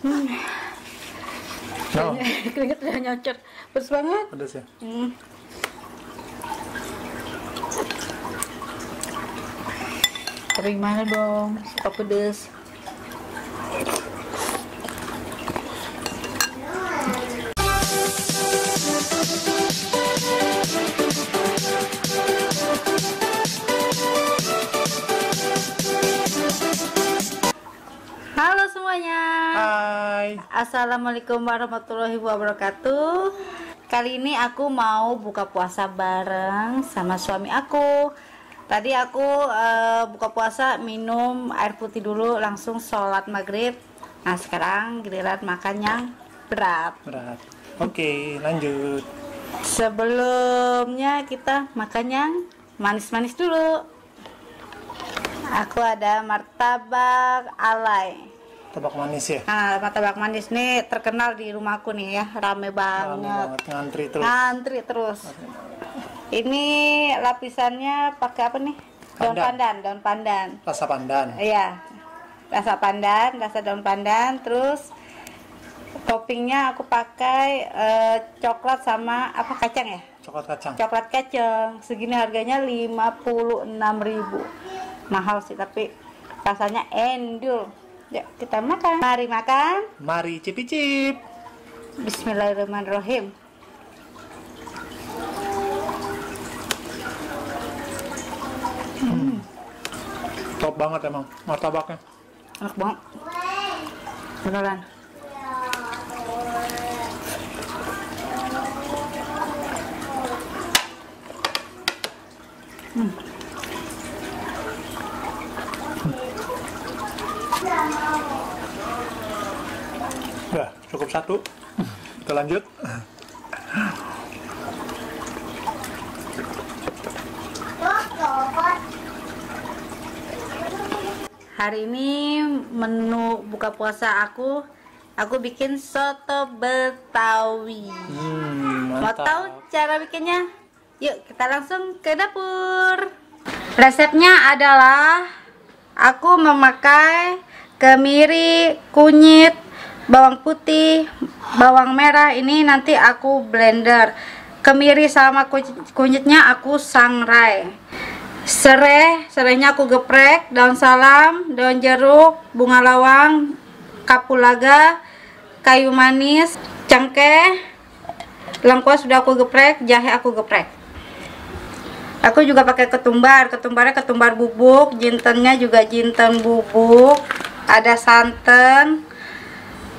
No. Keringetnya nyocor. Pedes banget. Pedes ya? Tapi gimana dong? Suka pedes. Halo semuanya. Hai. Assalamualaikum warahmatullahi wabarakatuh. Kali ini aku mau buka puasa bareng sama suami aku. Tadi aku buka puasa minum air putih dulu, langsung sholat maghrib. Nah sekarang giliran makan yang berat. Berat. Oke, lanjut. Sebelumnya kita makan yang manis-manis dulu. Aku ada martabak alay. Tabak manis ya? Nah, martabak manis nih terkenal di rumahku nih ya, rame banget. Ngantri terus. Ngantri terus. Ini lapisannya pakai apa nih? Daun pandan, daun pandan. Rasa pandan. Iya. Rasa pandan, rasa daun pandan, terus toppingnya aku pakai coklat sama apa kacang ya? Coklat kacang. Coklat kacang. Segini harganya 56.000. Mahal sih tapi rasanya endul. Yuk kita makan. Mari makan. Mari cip-cip. Bismillahirrahmanirrahim. Top banget emang martabaknya. Enak banget. Beneran. Udah, cukup satu. Kita lanjut. Hari ini menu buka puasa aku bikin soto Betawi. Mau Mantap. tahu cara bikinnya? Yuk kita langsung ke dapur. Resepnya adalah aku memakai kemiri, kunyit, bawang putih, bawang merah. Ini nanti aku blender. Kemiri sama kunyitnya aku sangrai. Serainya aku geprek, daun salam, daun jeruk, bunga lawang, kapulaga, kayu manis, cengkeh, lengkuas sudah aku geprek, jahe aku geprek. Aku juga pakai ketumbarnya ketumbar bubuk, jintennya juga jinten bubuk, ada santan,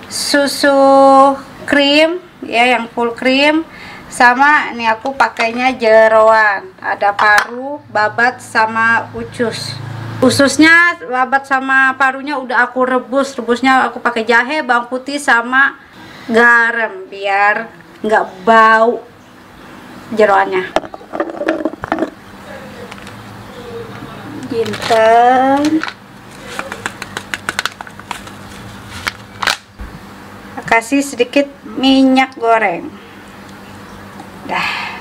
susu krim ya yang full krim. Sama ini aku pakainya jeroan, ada paru, babat sama usus. Ususnya, babat sama parunya udah aku rebus. Rebusnya aku pakai jahe, bawang putih sama garam biar nggak bau jeroannya. Jinten. Kasih sedikit minyak goreng. Dah.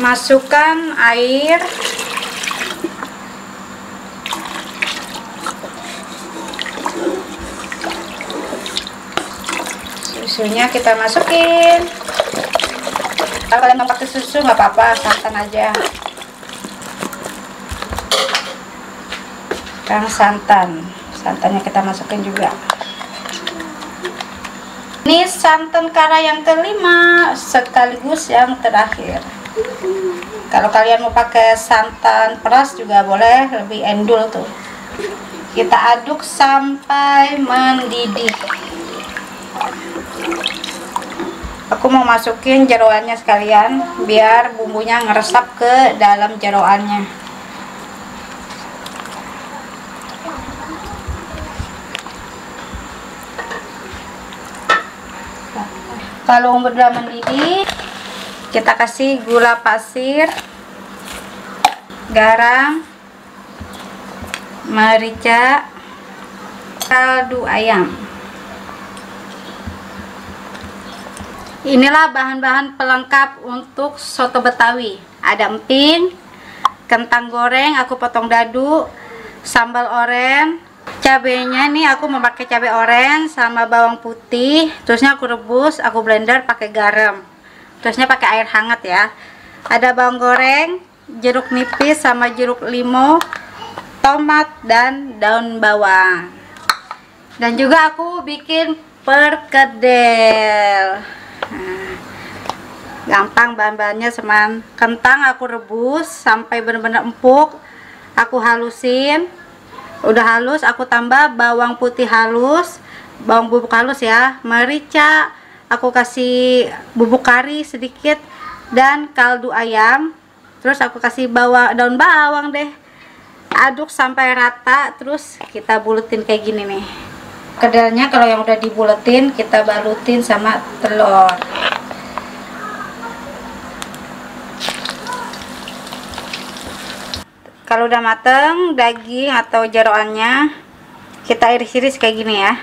Masukkan air. Susunya kita masukin. Kalau kalian mau pakai susu nggak apa-apa, santan aja. Sekarang santannya kita masukin juga. Ini santan kara yang kelima sekaligus yang terakhir. Kalau kalian mau pakai santan peras juga boleh, lebih endul tuh. Kita aduk sampai mendidih. Aku mau masukin jeroannya sekalian biar bumbunya ngeresap ke dalam jeroannya. Kalau udah mendidih, kita kasih gula pasir, garam, merica, kaldu ayam. Inilah bahan-bahan pelengkap untuk soto Betawi. Ada emping, kentang goreng aku potong dadu, sambal oren, cabenya nih aku memakai cabai oren sama bawang putih. Terusnya aku rebus, aku blender pakai garam. Terusnya pakai air hangat ya. Ada bawang goreng, jeruk nipis sama jeruk limau, tomat dan daun bawang. Dan juga aku bikin perkedel. Nah, gampang bahan-bahannya seman. Kentang aku rebus sampai benar-benar empuk, aku halusin. Udah halus aku tambah bawang putih halus, bawang bubuk halus ya, merica, aku kasih bubuk kari sedikit dan kaldu ayam. Terus aku kasih daun bawang deh. Aduk sampai rata, terus kita buletin kayak gini nih. Kedelnya kalau yang udah dibuletin kita balutin sama telur. Kalau udah mateng daging atau jeroannya kita iris-iris kayak gini ya.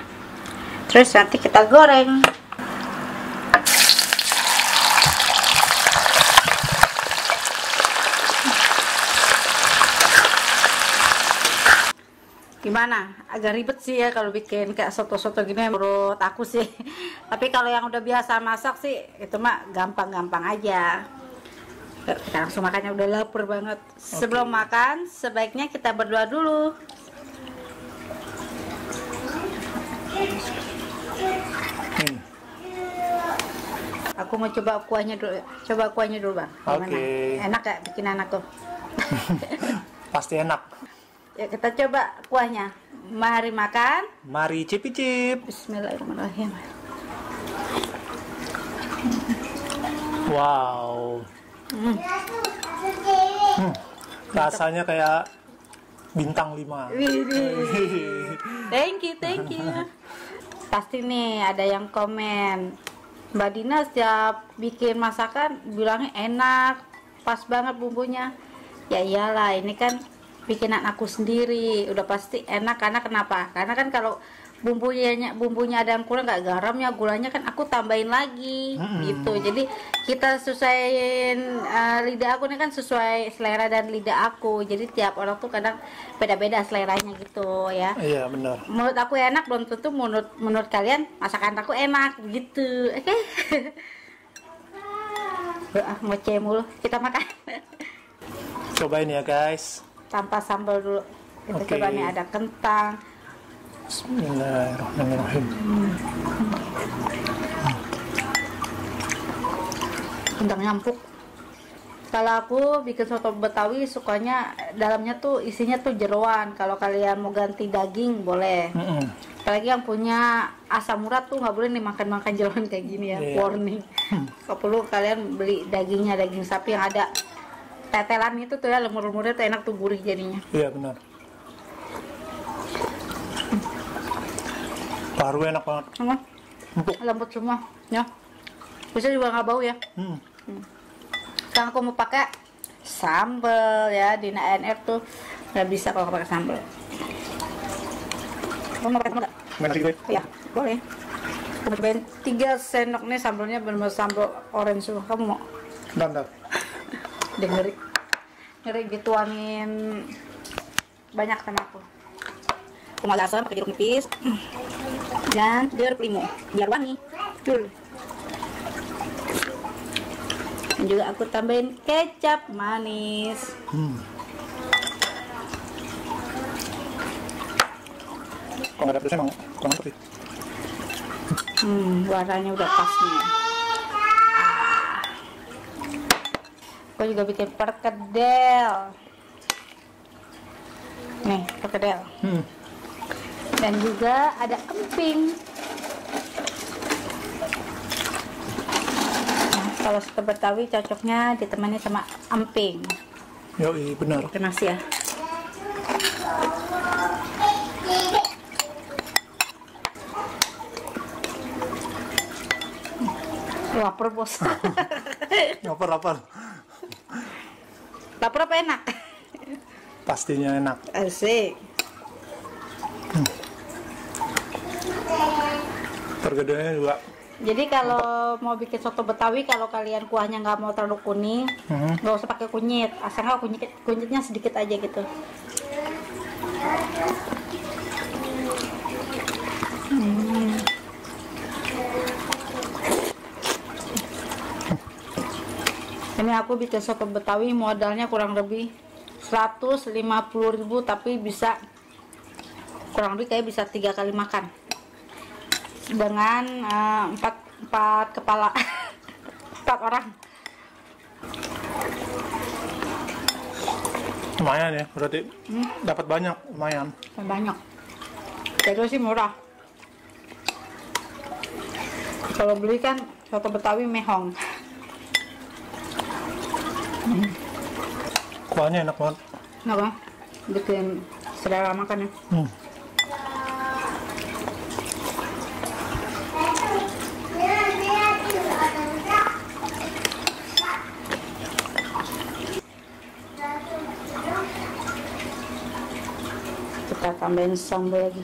Terus nanti kita goreng. Gimana? Agak ribet sih ya kalau bikin kayak soto-soto gini menurut aku sih. Tapi kalau yang udah biasa masak sih itu mah gampang-gampang aja. Kita langsung makannya, udah lapar banget. Sebelum makan sebaiknya kita berdoa dulu. Aku mau coba kuahnya dulu. Coba kuahnya dulu, Bang. Gimana? Enak gak bikin anakku? Pasti enak. Ya, kita coba kuahnya. Mari makan. Mari cip-cip. Bismillahirrahmanirrahim. Wow. Rasanya kayak bintang 5. Thank you. Pasti nih ada yang komen, Mbak Dina setiap bikin masakan bilangnya enak, pas banget bumbunya. Ya iyalah, ini kan bikinan aku sendiri, udah pasti enak. Karena kenapa? Karena kan kalau bumbunya ada yang kurang, nggak garamnya, gulanya kan aku tambahin lagi gitu. Jadi kita sesuaiin lidah aku nih kan sesuai selera dan lidah aku. Jadi tiap orang tuh kadang beda-beda seleranya gitu ya. Iya benar. Menurut aku enak belum tentu menurut kalian masakan aku enak gitu. Oke. Ngoceh mulu, kita makan. Cobain ya guys. Tanpa sambal dulu. Kita coba nih, ada kentang. Bismillahirrahmanirrahim. Kentang nyampuk. Kalau aku bikin soto Betawi sukanya dalamnya tuh isinya tuh jeroan. Kalau kalian mau ganti daging boleh. Apalagi yang punya asam urat tuh nggak boleh nih makan jeroan kayak gini ya. Warning. Kalau perlu kalian beli dagingnya, daging sapi yang ada tetelan itu tuh ya, lemur-lemurnya tuh enak tuh, gurih jadinya. Iya benar. Paru enak banget. Empuk. Lembut semua ya. Bisa juga nggak bau ya. Sekarang aku mau pakai sambal ya. Di ANR tuh nggak bisa kalau pakai sambal. Kamu mau pakai sambal nggak? Iya boleh. Aku cobain 3 sendok nih sambalnya, benar-benar sambal orange semua. Kamu mau? Bentar. Dia ngeri dituangin banyak sama aku. Aku mau asam pakai jeruk nipis dan jeruk limau biar wangi. Dan juga aku tambahin kecap manis. Kalau nggak ada pedasnya emang kurang mantap sih. Warnanya udah pas nih. Aku juga bikin perkedel. Nih, perkedel. Dan juga ada emping. Nah, kalau soto Betawi cocoknya ditemani sama emping. Yoi, benar. Oke, nasi ya. Lapar bos. Lapar. Lapar apa enak? Pastinya enak. Asik. Pergedeannya juga. Jadi kalau mau bikin soto Betawi, kalau kalian kuahnya nggak mau terlalu kuning, nggak usah pakai kunyit. Asalnya kunyitnya sedikit aja gitu. Ini aku bikin soto Betawi, modalnya kurang lebih 150.000, tapi bisa kurang lebih kayak bisa 3 kali makan dengan 4 kepala 4 orang. Lumayan ya, berarti dapat banyak, lumayan. Banyak. Jadi sih murah. Kalau beli kan soto Betawi mehong. Kuahnya enak banget. Kenapa? Bikin selera makan ya. Kita tambahin sambal lagi.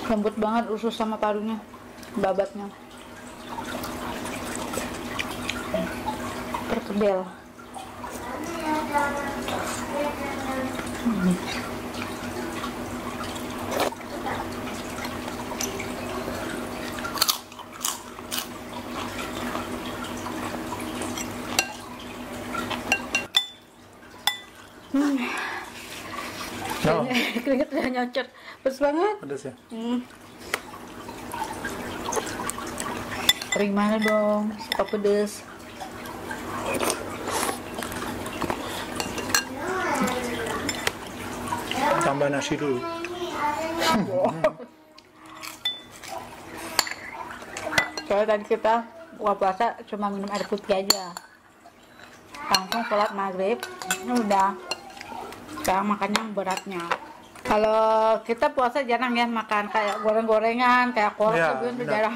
Lembut banget usus sama parunya, babatnya perkedel. No. Keringet udah nyocor, pedes banget. Pedas ya. Kering mana dong, suka pedes. Tambah nasi dulu. Soalnya tadi kita buka puasa cuma minum air putih aja, langsung sholat maghrib, ini udah sekarang makannya beratnya. Kalau kita puasa jarang ya makan kayak goreng-gorengan, kayak kolak Iya, gitu, benar. jarang.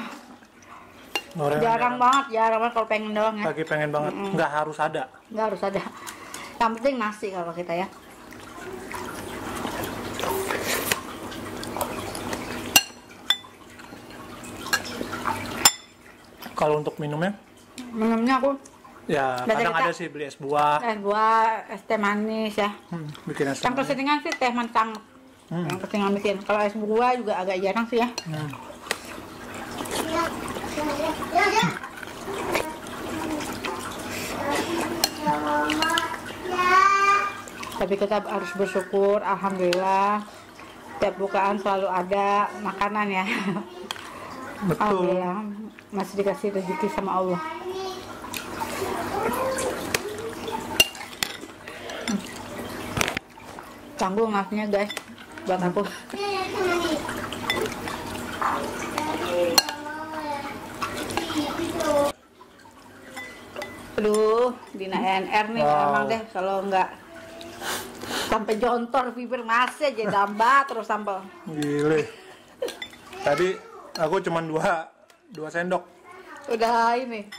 Gorengan Jarang banget kalau pengen doang ya. Lagi pengen banget, nggak harus ada. Nggak harus ada. Yang penting nasi kalau kita ya. Kalau untuk minumnya, Minumnya aku ya Udah kadang cerita. ada sih beli es buah. es buah, es teh manis ya. Bikin es Yang buah. keseringan sih teh manis anget. Yang keseringan bikin. Kalau es buah juga agak jarang sih ya. Tapi kita harus bersyukur, alhamdulillah tiap bukaan selalu ada makanan ya. Betul. Alhamdulillah masih dikasih rezeki sama Allah. Tanggung nasinya guys buat aku. Aduh, Dina NR nih Wow. emang deh kalau nggak sampai jontor bibir masih aja damba terus sambal. Gile. Tadi aku cuma dua sendok. Udah ini.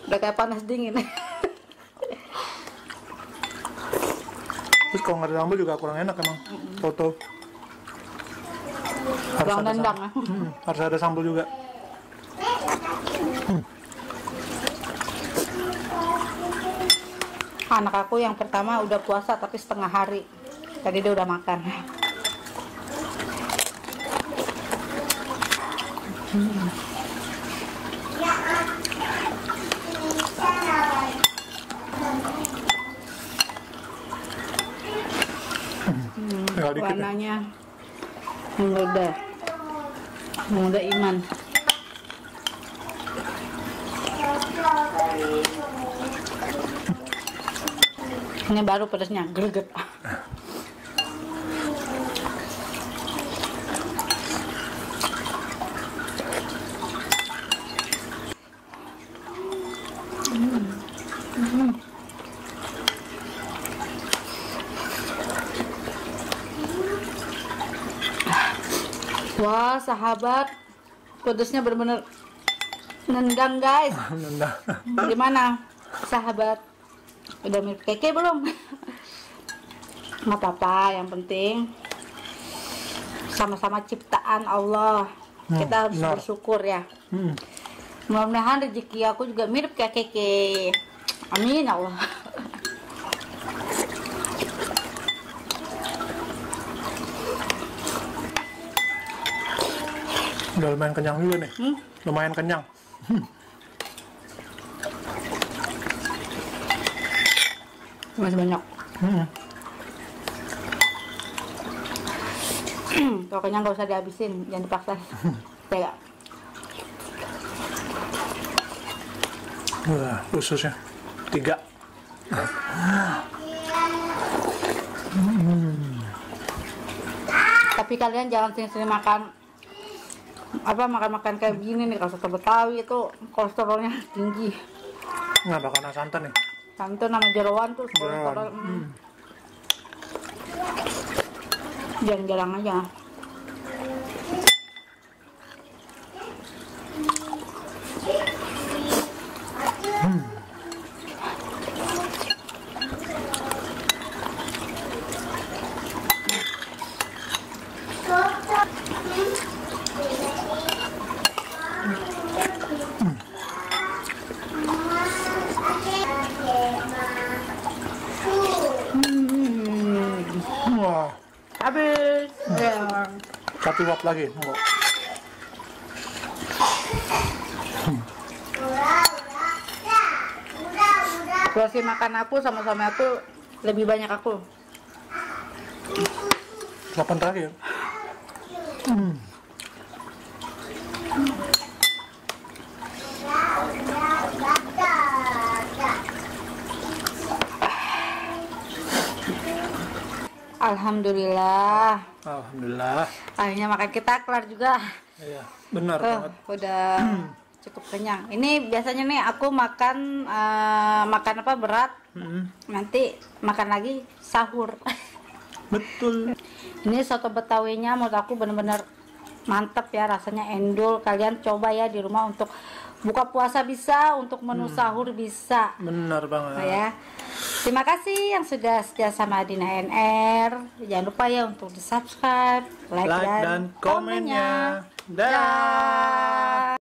Udah kayak panas dingin. Terus kalau nggak ada sambal juga kurang enak emang. Soto. Kurang ada nendang sambal. Harus ada sambal juga. Anak aku yang pertama udah puasa tapi setengah hari. Tadi dia udah makan. Tinggal dikit ya. Warnanya menggoda iman. Ini baru pedasnya greget. Wah sahabat, pedasnya bener-bener Nendang guys. Nendang. Gimana sahabat? Udah mirip keke belum? Nggak apa-apa, yang penting sama-sama ciptaan Allah. Kita harus benar. bersyukur ya. Hmm. Mudah-mudahan rezeki aku juga mirip kayak keke. Amin ya Allah. Udah lumayan kenyang juga nih. Lumayan kenyang. Masih banyak. Kalau kenyang gak usah dihabisin, jangan dipaksa. Kayak Ususnya 3. tapi kalian jangan sering-sering makan makan kayak begini nih. Kalau soto Betawi itu kolesterolnya tinggi. Nggak karena santan nih. Santan sama jeroan tuh kolesterol. Jarang-jarang aja. Wah, Habis. Ya. satu lap lagi. Enggak. Porsi makan aku sama suami aku lebih banyak aku. 8 terakhir. Alhamdulillah. Alhamdulillah. Akhirnya makan kita kelar juga. Iya, benar banget. Udah cukup kenyang. Ini biasanya nih aku makan makan apa berat. Nanti makan lagi sahur. Betul. Ini soto Betawinya menurut aku bener-bener mantap ya, rasanya endul. Kalian coba ya di rumah untuk buka puasa bisa, untuk menu sahur bisa. Benar banget. Ya. Terima kasih yang sudah setia sama Adina NR. Jangan lupa ya untuk di subscribe, like dan komennya. Dah. Dah.